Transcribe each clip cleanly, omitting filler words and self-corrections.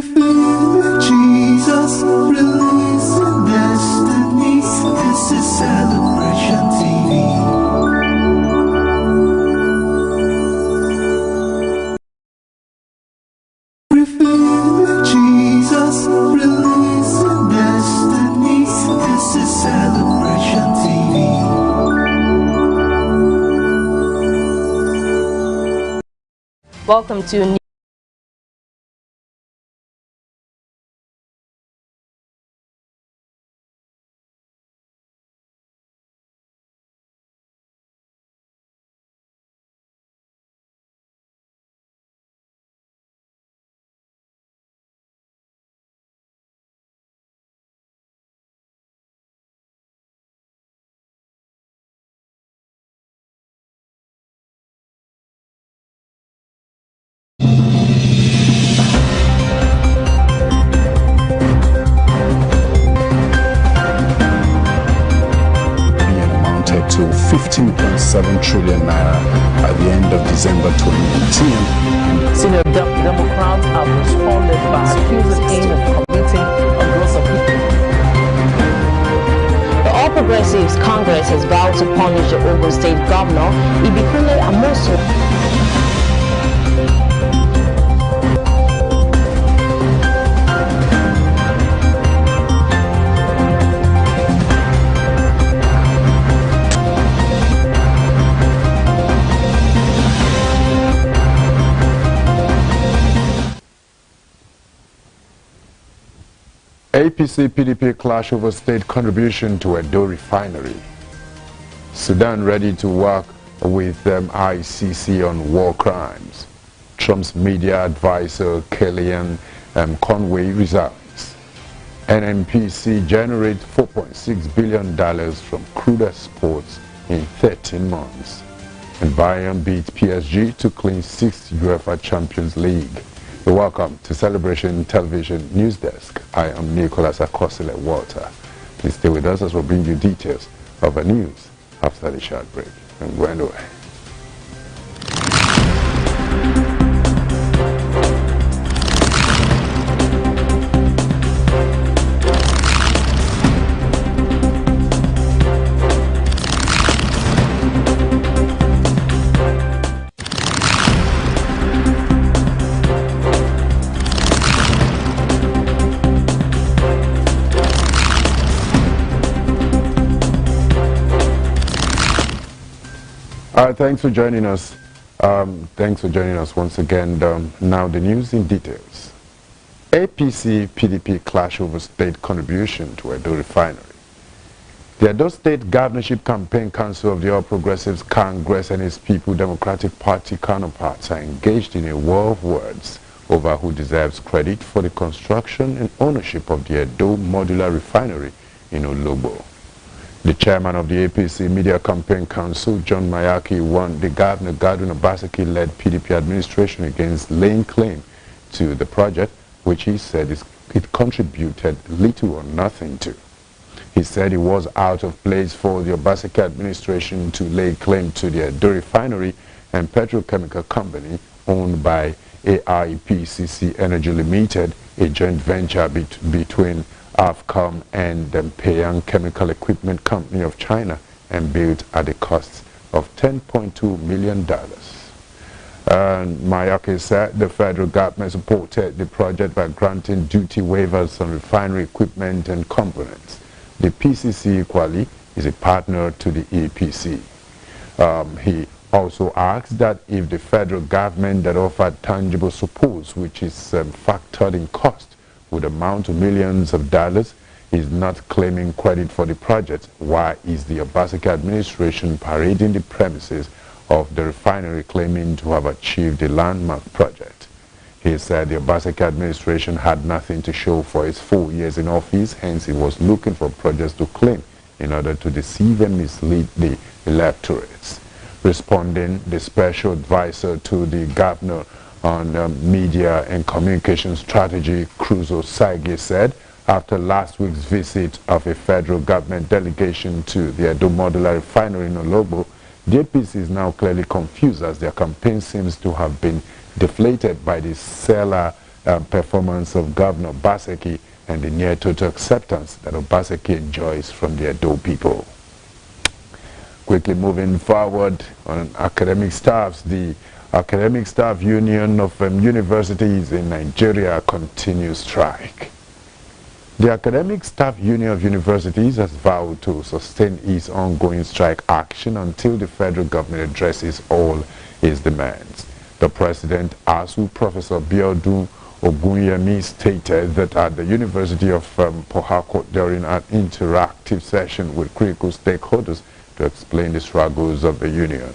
Jesus, releasing destinies. This is Celebration TV. Revealing Jesus, releasing destinies. This is Celebration TV. Welcome to to 15.7 trillion naira at the end of December 2018. Senior Democrats have responded by accusing him of committing a gross offense. The All Progressives Congress has vowed to punish the Ogun State Governor, Ibikunle Amosu. APC-PDP clash over state contribution to Edo refinery. Sudan ready to work with ICC on war crimes. Trump's media advisor Kellyanne Conway resigns. NNPC generates $4.6 billion from crude exports in 13 months. And Bayern beat PSG to clinch 6th UEFA Champions League. Welcome to Celebration Television News Desk. I am Nicholas Akosile Walter. Please stay with us as we bring you details of the news after the short break. And go away. Thanks for joining us. Thanks for joining us once again. Now the news in details. APC-PDP clash over state contribution to Edo refinery. The Edo State Governorship Campaign Council of the All Progressives Congress and its People Democratic Party counterparts are engaged in a war of words over who deserves credit for the construction and ownership of the Edo Modular Refinery in Ologbo. The chairman of the APC Media Campaign Council, John Mayaki, warned the Governor Godwin Obaseki-led PDP administration against laying claim to the project, which he said it contributed little or nothing to. He said it was out of place for the Obaseki administration to lay claim to the Edo refinery and petrochemical company owned by AIPCC Energy Limited, a joint venture between AFCOM and the Peyang Chemical Equipment Company of China, and built at a cost of $10.2 million. Mayake said the federal government supported the project by granting duty waivers on refinery equipment and components. The PCC equally is a partner to the EPC. He also asked that if the federal government that offered tangible support, which is factored in cost, would amount to millions of dollars, is not claiming credit for the project, why is the Obaseki administration parading the premises of the refinery claiming to have achieved a landmark project? He said the Obaseki administration had nothing to show for its 4 years in office, hence it was looking for projects to claim in order to deceive and mislead the electorates. Responding, the special advisor to the governor on media and communication strategy, CRUSADES, said after last week's visit of a federal government delegation to the Edo Modular Refinery in Ologbo, the APC is now clearly confused as their campaign seems to have been deflated by the seller performance of Governor Obaseki and the near total acceptance that Obaseki enjoys from the Edo people. Quickly moving forward on academic staffs, the Academic Staff Union of Universities in Nigeria continues strike. The Academic Staff Union of Universities has vowed to sustain its ongoing strike action until the federal government addresses all its demands. The president, ASUU, Professor Biodun Ogunyemi, stated that at the University of Port Harcourt during an interactive session with critical stakeholders to explain the struggles of the union.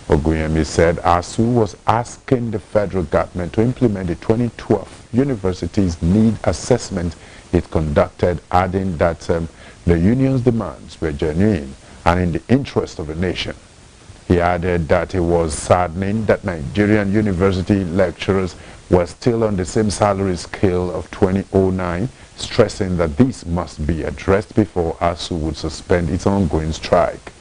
Ogunyemi said ASUU was asking the federal government to implement the 2012 Universities Need Assessment it conducted, adding that the union's demands were genuine and in the interest of the nation. He added that it was saddening that Nigerian university lecturers were still on the same salary scale of 2009, stressing that this must be addressed before ASUU would suspend its ongoing strike.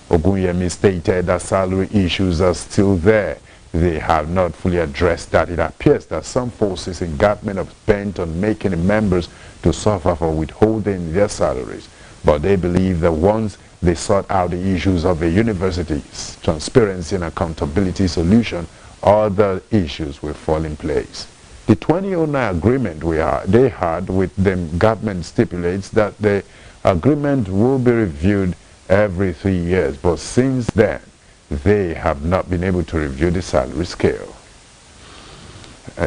Ogunyemi stated that salary issues are still there. They have not fully addressed that. It appears that some forces in government are bent on making the members to suffer for withholding their salaries, but they believe that once they sort out the issues of the universities, transparency and accountability solution, other issues will fall in place. The 2009 agreement they had with the government stipulates that the agreement will be reviewed every 3 years, but since then they have not been able to review the salary scale.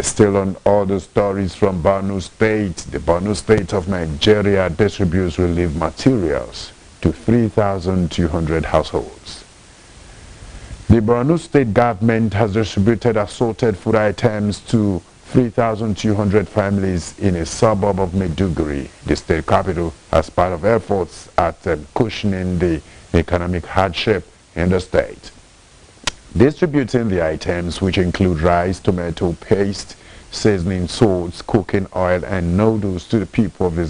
Still on other stories from Borno State, the Borno State of Nigeria distributes relief materials to 3,200 households. The Borno State government has distributed assorted food items to 3,200 families in a suburb of Maiduguri, the state capital, as part of efforts at cushioning the economic hardship in the state. Distributing the items, which include rice, tomato paste, seasoning salts, cooking oil, and noodles to the people of the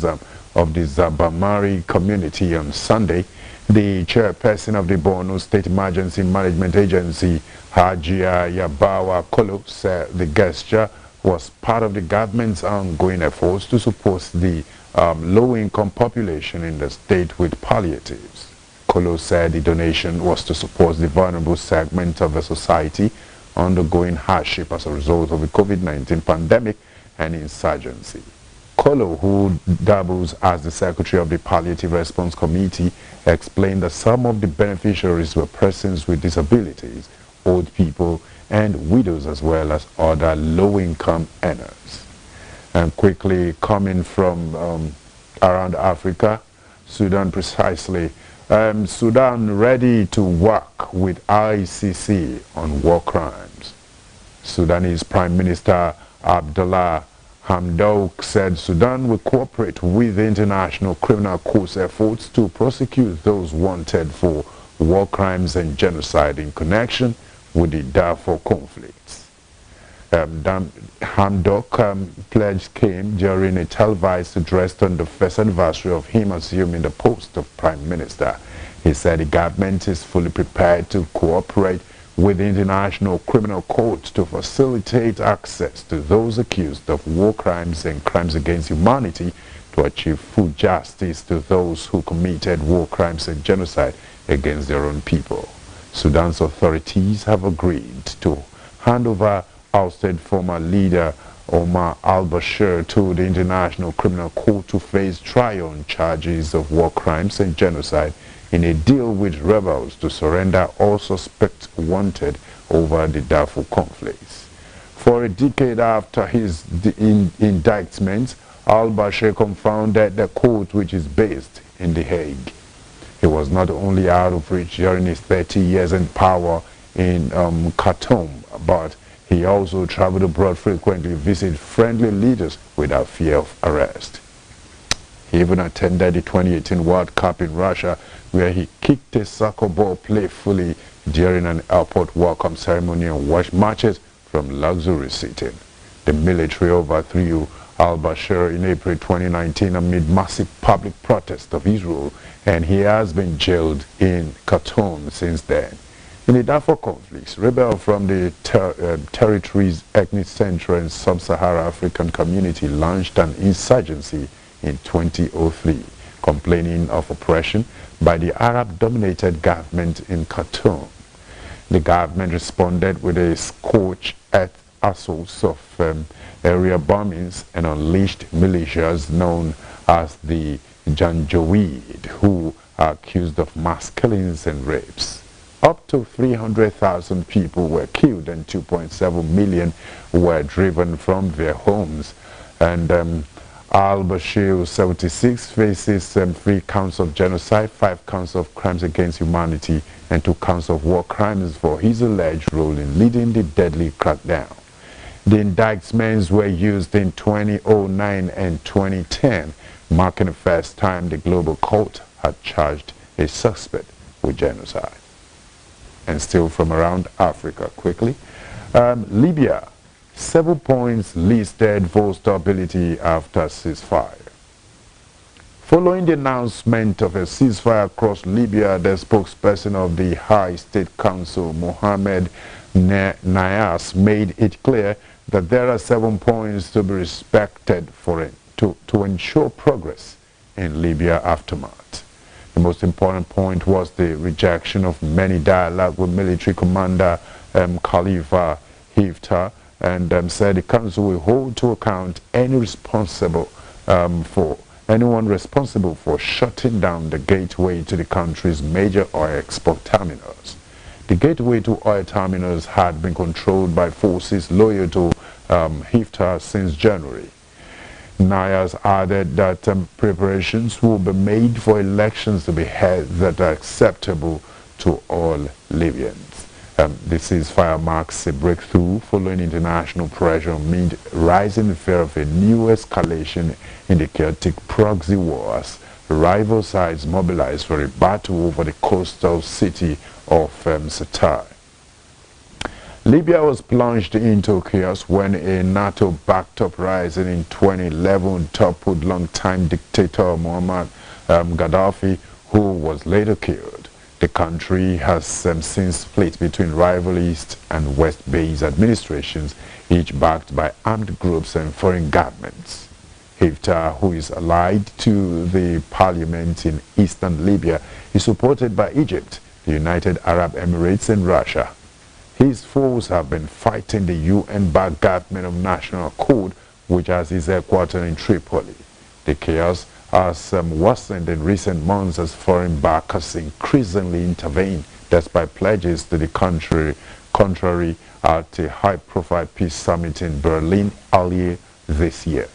Zabamari community on Sunday, the chairperson of the Borno State Emergency Management Agency, Hajia Yabawa Kolo, said the gesture was part of the government's ongoing efforts to support the low-income population in the state with palliatives. Kolo said the donation was to support the vulnerable segment of the society undergoing hardship as a result of the COVID-19 pandemic and insurgency. Kolo, who doubles as the secretary of the Palliative Response Committee, explained that some of the beneficiaries were persons with disabilities, old people, and widows, as well as other low-income earners. And quickly coming from around Africa, Sudan precisely, Sudan ready to work with ICC on war crimes. Sudanese Prime Minister Abdullah Hamdok said Sudan will cooperate with the International Criminal Court's efforts to prosecute those wanted for war crimes and genocide in connection with the Darfur conflicts. Hamdok pledge came during a televised address on the first anniversary of him assuming the post of Prime Minister. He said the government is fully prepared to cooperate with the International Criminal Court to facilitate access to those accused of war crimes and crimes against humanity to achieve full justice to those who committed war crimes and genocide against their own people. Sudan's authorities have agreed to hand over ousted former leader Omar al-Bashir to the International Criminal Court to face trial on charges of war crimes and genocide in a deal with rebels to surrender all suspects wanted over the Darfur conflicts. For a decade after his indictment, al-Bashir confounded the court, which is based in The Hague. He was not only out of reach during his 30 years in power in Khartoum, but he also traveled abroad frequently, visited friendly leaders without fear of arrest. He even attended the 2018 World Cup in Russia, where he kicked a soccer ball playfully during an airport welcome ceremony and watched matches from luxury seating. The military overthrew al-Bashir in April 2019 amid massive public protest of Israel, and he has been jailed in Khartoum since then. In the Darfur conflicts, rebels from the territory's ethnic central and sub-Saharan African community launched an insurgency in 2003, complaining of oppression by the Arab-dominated government in Khartoum. The government responded with a scorched earth assaults of area bombings and unleashed militias known as the Janjaweed, who are accused of mass killings and rapes. Up to 300,000 people were killed and 2.7 million were driven from their homes. And al-Bashir, 76, faces 3 counts of genocide, 5 counts of crimes against humanity, and 2 counts of war crimes for his alleged role in leading the deadly crackdown. The indictments were used in 2009 and 2010, marking the first time the global court had charged a suspect with genocide. And still from around Africa, quickly, Libya, 7 points listed for stability after ceasefire. Following the announcement of a ceasefire across Libya, the spokesperson of the High State Council, Mohammed Nayas, made it clear that there are 7 points to be respected for it to ensure progress in Libya aftermath. The most important point was the rejection of many dialogue with military commander Khalifa Haftar, and said the council will hold to account anyone responsible for shutting down the gateway to the country's major oil export terminals. The gateway to oil terminals had been controlled by forces loyal to Haftar since January. Nayas added that preparations will be made for elections to be held that are acceptable to all Libyans. The ceasefire marks a breakthrough following international pressure amid rising fear of a new escalation in the chaotic proxy wars. Rival sides mobilized for a battle over the coastal city of Sirte. Libya was plunged into chaos when a NATO-backed uprising in 2011 toppled longtime dictator Muammar Gaddafi, who was later killed. The country has since split between rival East and West-based administrations, each backed by armed groups and foreign governments. Haftar, who is allied to the parliament in eastern Libya, is supported by Egypt, the United Arab Emirates and Russia. His foes have been fighting the UN-backed government of national accord, which has its headquarters in Tripoli. The chaos has worsened in recent months as foreign backers increasingly intervene, despite pledges to the contrary at a high-profile peace summit in Berlin earlier this year.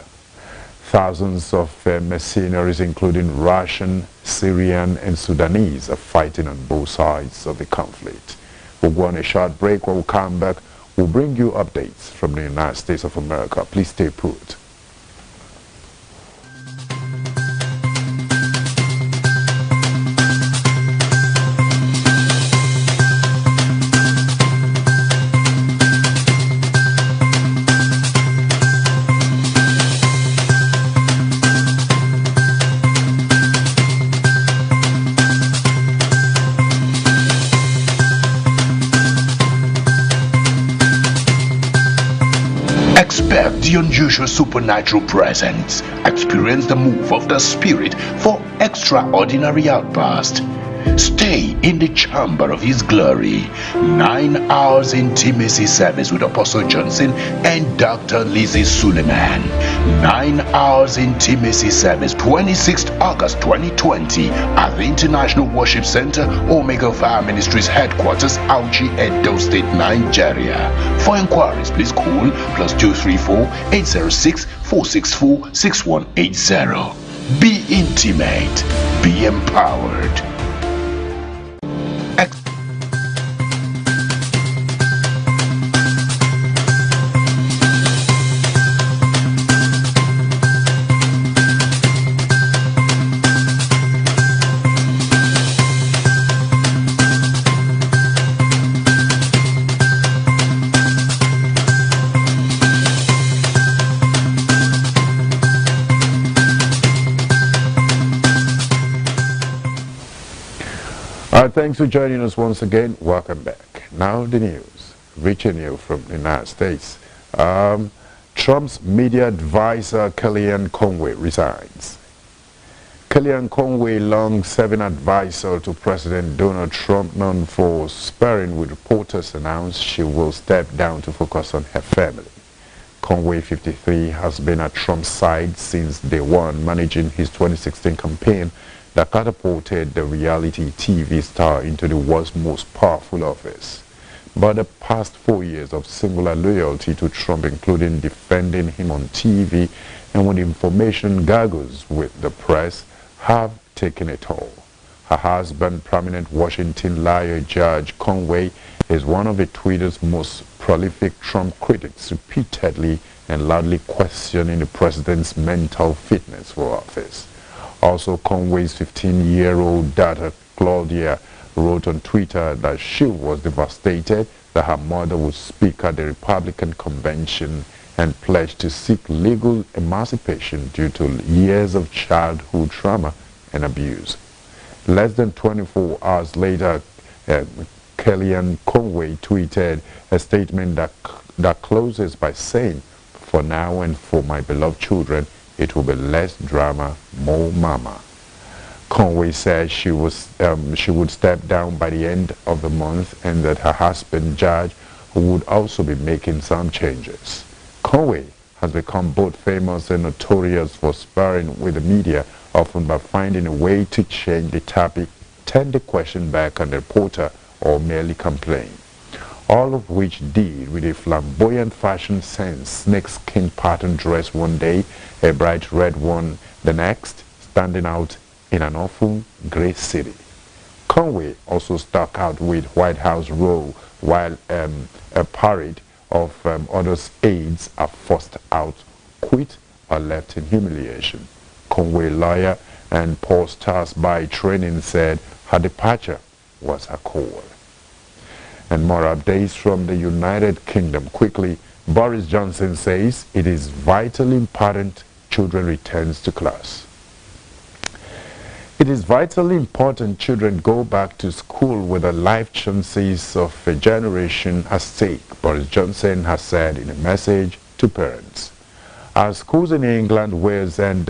Thousands of mercenaries, including Russian, Syrian, and Sudanese, are fighting on both sides of the conflict. We'll go on a short break. When we come back, we'll bring you updates from the United States of America. Please stay put. Expect the unusual supernatural presence. Experience the move of the Spirit for extraordinary outburst. Stay in the chamber of His glory. 9 hours intimacy service with Apostle Johnson and Dr. Lizzie Suleiman. 9 hours intimacy service, 26th August 2020 at the International Worship Center, Omega Fire Ministries Headquarters, Auchi, Edo State, Nigeria. For inquiries, please call +234 806 464 6180. Be intimate. Be empowered. thanks for joining us once again. Welcome back. Now the news, reaching you from the United States. Trump's media advisor Kellyanne Conway resigns. Kellyanne Conway, long-serving advisor to President Donald Trump, known for sparring with reporters, announced she will step down to focus on her family. Conway, 53, has been at Trump's side since day one, managing his 2016 campaign that catapulted the reality TV star into the world's most powerful office. But the past 4 years of singular loyalty to Trump, including defending him on TV and with information gargles with the press, have taken a toll. Her husband, prominent Washington lawyer Judge Conway, is one of Twitter's most prolific Trump critics, repeatedly and loudly questioning the president's mental fitness for office. Also, Conway's 15-year-old daughter, Claudia, wrote on Twitter that she was devastated that her mother would speak at the Republican convention and pledged to seek legal emancipation due to years of childhood trauma and abuse. Less than 24 hours later, Kellyanne Conway tweeted a statement that closes by saying, "For now and for my beloved children, it will be less drama, more mama." Conway said she would step down by the end of the month and that her husband, Judge, would also be making some changes. Conway has become both famous and notorious for sparring with the media, often by finding a way to change the topic, turn the question back on the reporter, or merely complain. All of which did with a flamboyant fashion sense, snakeskin pattern dress one day, a bright red one the next, standing out in an awful grey city. Conway also stuck out with White House row while a parade of others' aides are forced out, quit, or left in humiliation. Conway, lawyer and Paul Stars by training, said her departure was her call. And more updates from the United Kingdom. Quickly, Boris Johnson says it is vitally important children returns to class. It is vitally important children go back to school with the life chances of a generation at stake, Boris Johnson has said in a message to parents. As schools in England, Wales and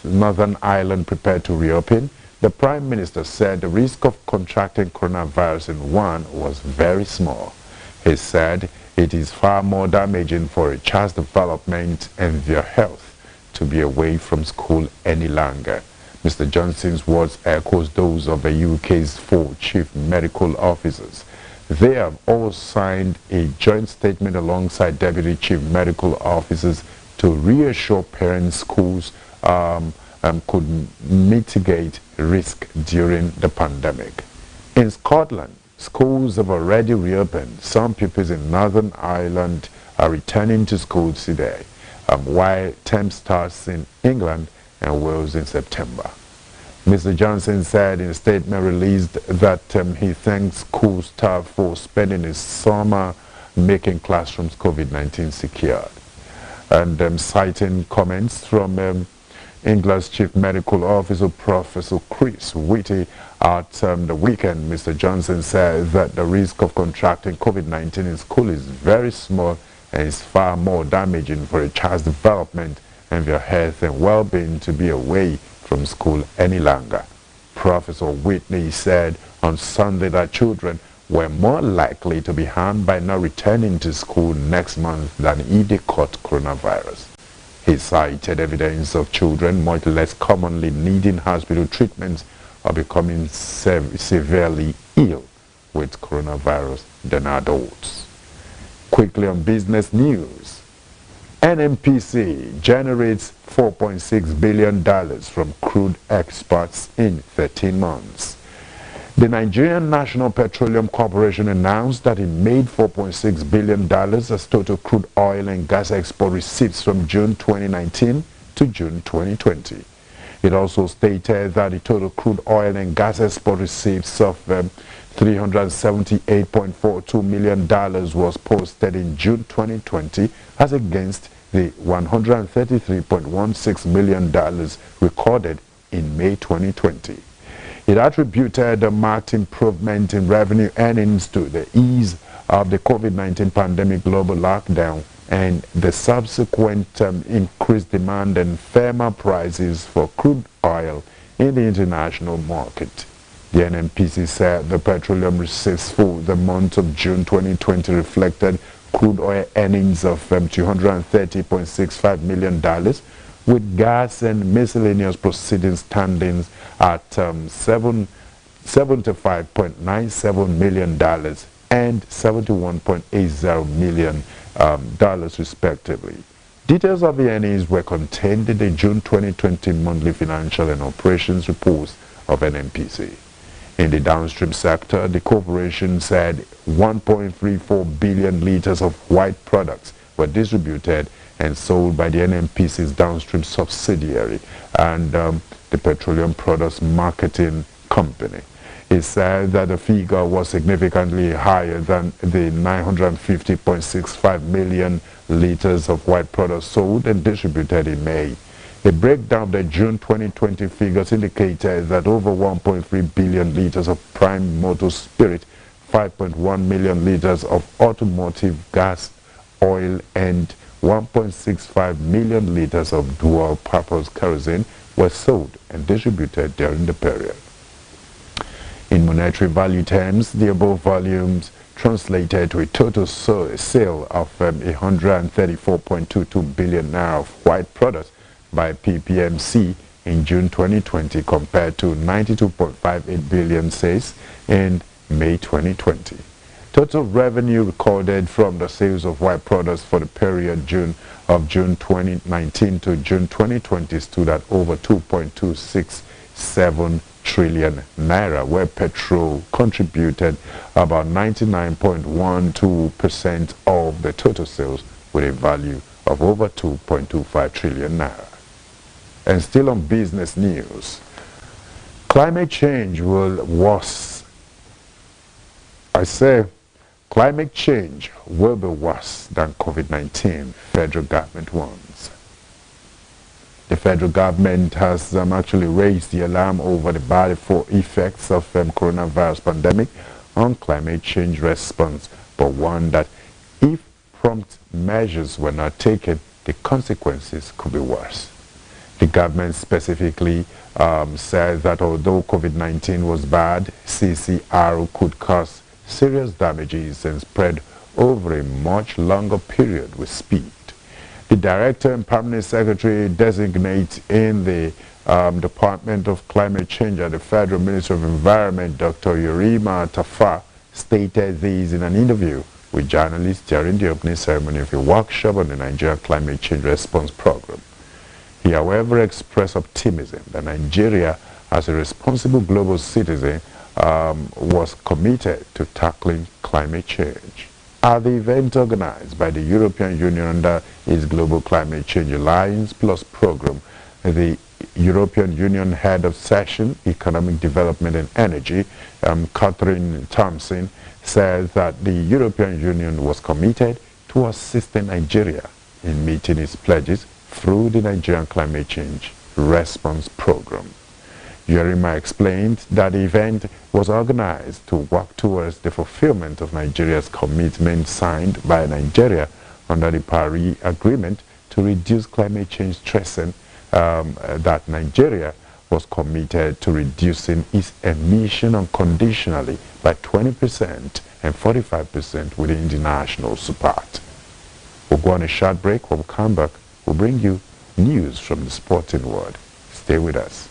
Northern Ireland prepare to reopen, the Prime Minister said the risk of contracting coronavirus in one was very small. He said it is far more damaging for a child's development and their health to be away from school any longer. Mr. Johnson's words echoes those of the UK's 4 chief medical officers. They have all signed a joint statement alongside deputy chief medical officers to reassure parents schools could mitigate risk during the pandemic. In Scotland, schools have already reopened. Some pupils in Northern Ireland are returning to school today, while term starts in England and Wales in September. Mr. Johnson said in a statement released that he thanks school staff for spending his summer making classrooms COVID-19 secured. And citing comments from England's Chief Medical Officer, Professor Chris Whitty, at the weekend, Mr. Johnson said that the risk of contracting COVID-19 in school is very small and is far more damaging for a child's development and their health and well-being to be away from school any longer. Professor Whitney said on Sunday that children were more likely to be harmed by not returning to school next month than if they caught coronavirus. He cited evidence of children much less commonly needing hospital treatments or becoming severely ill with coronavirus than adults. Quickly on business news. NNPC generates $4.6 billion from crude exports in 13 months. The Nigerian National Petroleum Corporation announced that it made $4.6 billion as total crude oil and gas export receipts from June 2019 to June 2020. It also stated that the total crude oil and gas export receipts of $378.42 million was posted in June 2020 as against the $133.16 million recorded in May 2020. It attributed a marked improvement in revenue earnings to the ease of the COVID-19 pandemic global lockdown and the subsequent increased demand and firmer prices for crude oil in the international market. The NNPC said the petroleum receipts for the month of June 2020 reflected crude oil earnings of $230.65 million, with gas and miscellaneous proceedings standing at $75.97 million and $71.80 million respectively. Details of the earnings were contained in the June 2020 monthly financial and operations reports of NNPC. In the downstream sector, the corporation said 1.34 billion liters of white products were distributed and sold by the NNPC's downstream subsidiary and the Petroleum Products Marketing Company. It said that the figure was significantly higher than the 950.65 million liters of white products sold and distributed in May. A breakdown of the June 2020 figures indicated that over 1.3 billion liters of prime motor spirit, 5.1 million liters of automotive gas oil, and 1.65 million liters of dual-purpose kerosene were sold and distributed during the period. In monetary value terms, the above volumes translated to a total sale of 134.22 billion naira of white products by PPMC in June 2020 compared to 92.58 billion sales in May 2020. Total revenue recorded from the sales of white products for the period June 2019 to June 2020 stood at over 2.267 trillion naira, where petrol contributed about 99.12% of the total sales with a value of over 2.25 trillion naira. And still on business news, climate change will worse. I say climate change will be worse than COVID-19, federal government warns. The federal government has actually raised the alarm over the bad effects of coronavirus pandemic on climate change response, but warned that if prompt measures were not taken, the consequences could be worse. The government specifically said that although COVID-19 was bad, CCR could cause serious damages and spread over a much longer period with speed. The Director and Permanent Secretary designate in the Department of Climate Change at the Federal Ministry of Environment, Dr. Yerima Tafa, stated this in an interview with journalists during the opening ceremony of a workshop on the Nigeria Climate Change Response Program. He, however, expressed optimism that Nigeria, as a responsible global citizen, was committed to tackling climate change. At the event organized by the European Union under its Global Climate Change Alliance Plus program, the European Union Head of Session, Economic Development and Energy, Catherine Thompson, said that the European Union was committed to assisting Nigeria in meeting its pledges through the Nigerian Climate Change Response Program. Yerima explained that the event was organized to work towards the fulfillment of Nigeria's commitment signed by Nigeria under the Paris Agreement to reduce climate change, stressing that Nigeria was committed to reducing its emission unconditionally by 20% and 45% with international support. We'll go on a short break. When we come back, we'll bring you news from the sporting world. Stay with us.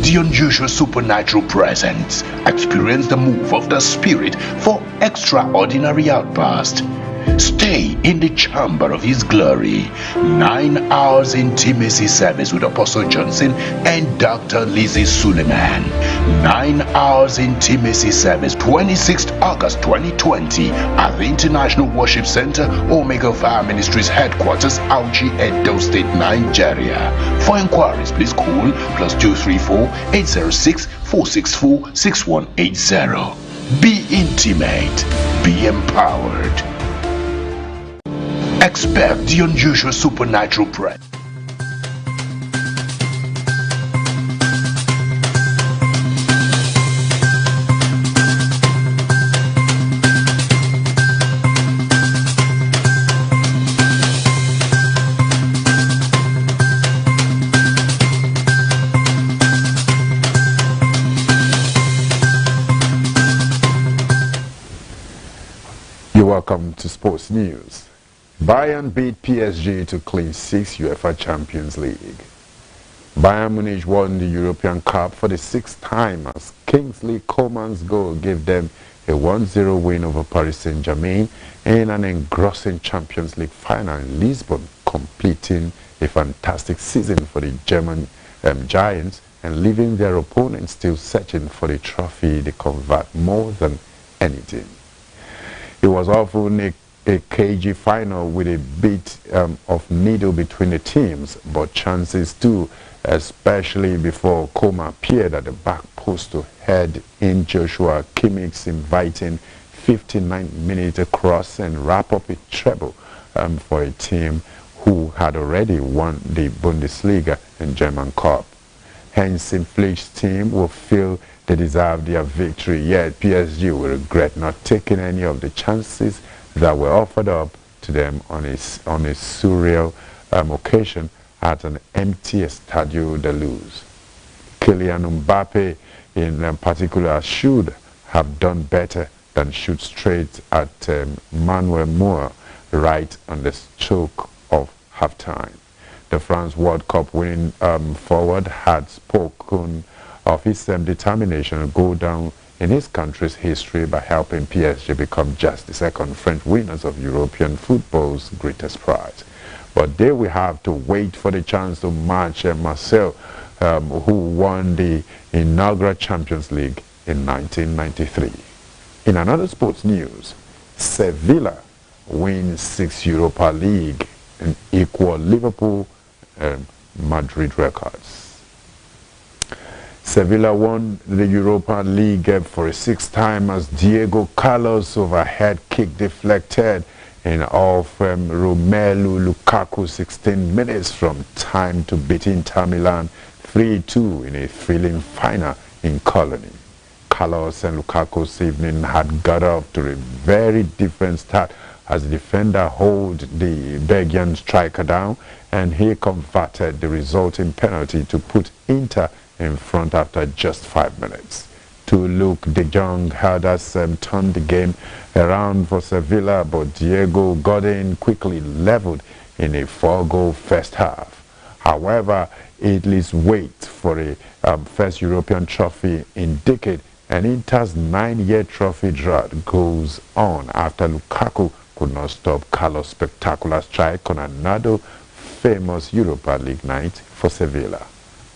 The unusual supernatural presence. Experience the move of the Spirit for extraordinary outburst. Stay in the chamber of his glory. 9 hours intimacy service with Apostle Johnson and Dr. Lizzie Suleiman. 9 hours intimacy service, 26th August 2020 at the International Worship Center, Omega Fire Ministries Headquarters, Auchi, Edo State, Nigeria. For inquiries, please call +234 806 464 6180. Be intimate, be empowered. Expect the unusual supernatural presence. You're welcome to Sports News. Bayern beat PSG to clinch 6th UEFA Champions League. Bayern Munich won the European Cup for the 6th time as Kingsley Coman's goal gave them a 1-0 win over Paris Saint-Germain in an engrossing Champions League final in Lisbon, completing a fantastic season for the German Giants and leaving their opponents still searching for the trophy they convert more than anything. It was often a cagey final with a bit of needle between the teams, but chances too, especially before Coman appeared at the back post to head in Joshua Kimmich's inviting 59-minute cross and wrap up a treble for a team who had already won the Bundesliga and German Cup. Hence, Flick's team will feel they deserve their victory, yet PSG will regret not taking any of the chances that were offered up to them on a surreal occasion at an empty Estadio de Luz. Kylian Mbappe in particular should have done better than shoot straight at Manuel Neuer right on the stroke of halftime. The France World Cup winning forward had spoken of his determination to go down in his country's history by helping PSG become just the second French winners of European football's greatest prize. But there we have to wait for the chance to match Marseille, who won the inaugural Champions League in 1993. In another sports news, Sevilla wins 6th Europa League and equal Liverpool Madrid records. Sevilla won the Europa League for a 6th time as Diego Carlos' overhead kick deflected in off Romelu Lukaku 16 minutes from time to beat Inter Milan 3-2 in a thrilling final in Colony. Carlos and Lukaku's evening had got off to a very different start as the defender held the Belgian striker down and he converted the resulting penalty to put Inter in front after just 5 minutes. To Luke de Jong had us turned the game around for Sevilla, but Diego Godin quickly leveled in a 4-goal first half. However, Italy's wait for a first European trophy in decade and Inter's 9-year trophy drought goes on after Lukaku could not stop Carlos' spectacular strike on another famous Europa League night for Sevilla.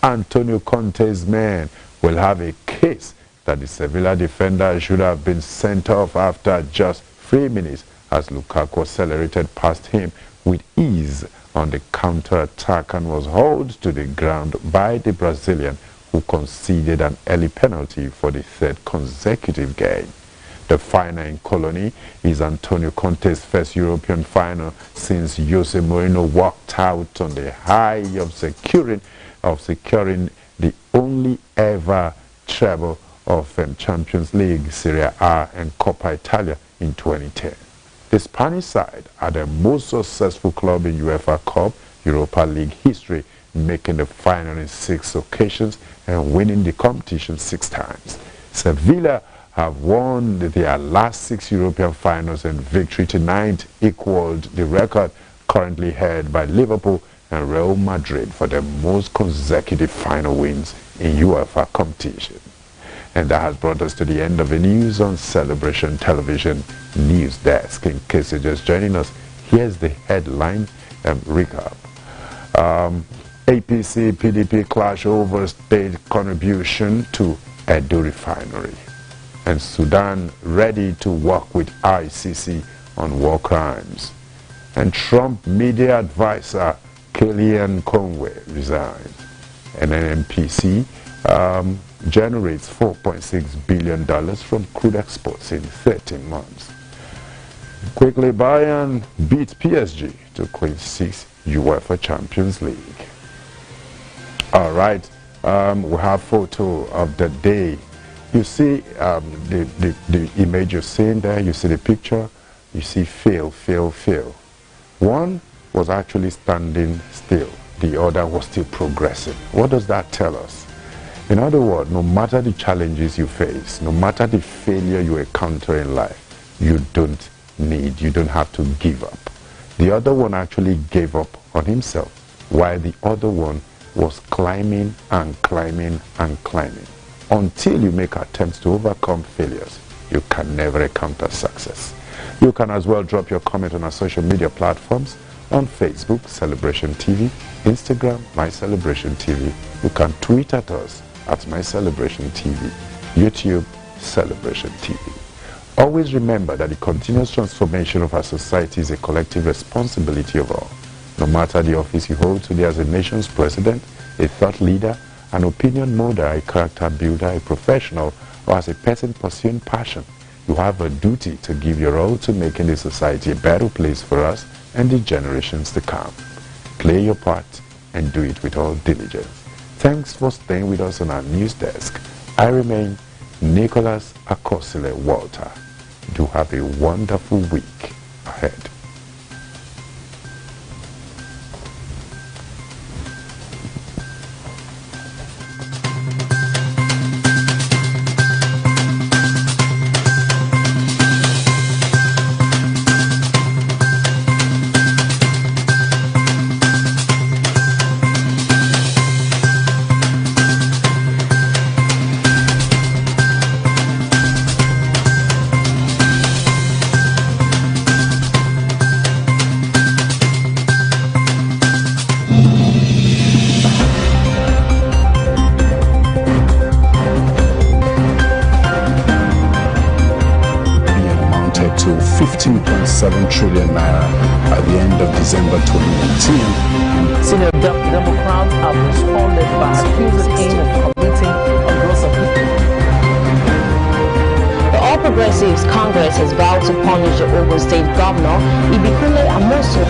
Antonio Conte's men will have a case that the Sevilla defender should have been sent off after just 3 minutes as Lukaku accelerated past him with ease on the counter-attack and was hauled to the ground by the Brazilian, who conceded an early penalty for the 3rd consecutive game. The final in Colony is Antonio Conte's first European final since Jose Mourinho walked out on the high of securing the only ever treble of Champions League, Serie A and Coppa Italia in 2010. The Spanish side are the most successful club in UEFA Cup Europa League history, making the final in 6 occasions and winning the competition 6 times. Sevilla have won their last 6 European finals, and victory tonight equaled the record currently held by Liverpool and Real Madrid for the most consecutive final wins in UEFA competition. And that has brought us to the end of the news on Celebration Television News Desk. In case you're just joining us, here's the headline recap. APC PDP clash over state contribution to Edo refinery. And Sudan ready to work with ICC on war crimes. And Trump media advisor Kellyanne Conway resigns. And NNPC generates $4.6 billion from crude exports in 13 months. Quickly, Bayern beats PSG to clinch 6th UEFA Champions League. All right, we have photo of the day. You see the image you're seeing there, you see the picture, you see fail. One was actually standing still, the other was still progressing. What does that tell us? In other words, no matter the challenges you face, no matter the failure you encounter in life, you don't have to give up. The other one actually gave up on himself, while the other one was climbing and climbing and climbing. Until you make attempts to overcome failures, you can never encounter success. You can as well drop your comment on our social media platforms on Facebook, Celebration TV, Instagram, My Celebration TV. You can tweet at us at My Celebration TV, YouTube, Celebration TV. Always remember that the continuous transformation of our society is a collective responsibility of all. No matter the office you hold today as a nation's president, a thought leader, an opinion molder, a character builder, a professional, or as a person pursuing passion, you have a duty to give your all to making this society a better place for us and the generations to come. Play your part and do it with all diligence. Thanks for staying with us on our news desk. I remain Nicholas Akosile Walter. Do have a wonderful week ahead. To 15.7 trillion naira at the end of December 2019. Senior Democrats have responded by accusing AIM of committing a gross offense. The All Progressives Congress has vowed to punish the Ogun State Governor, Ibikule Amosu.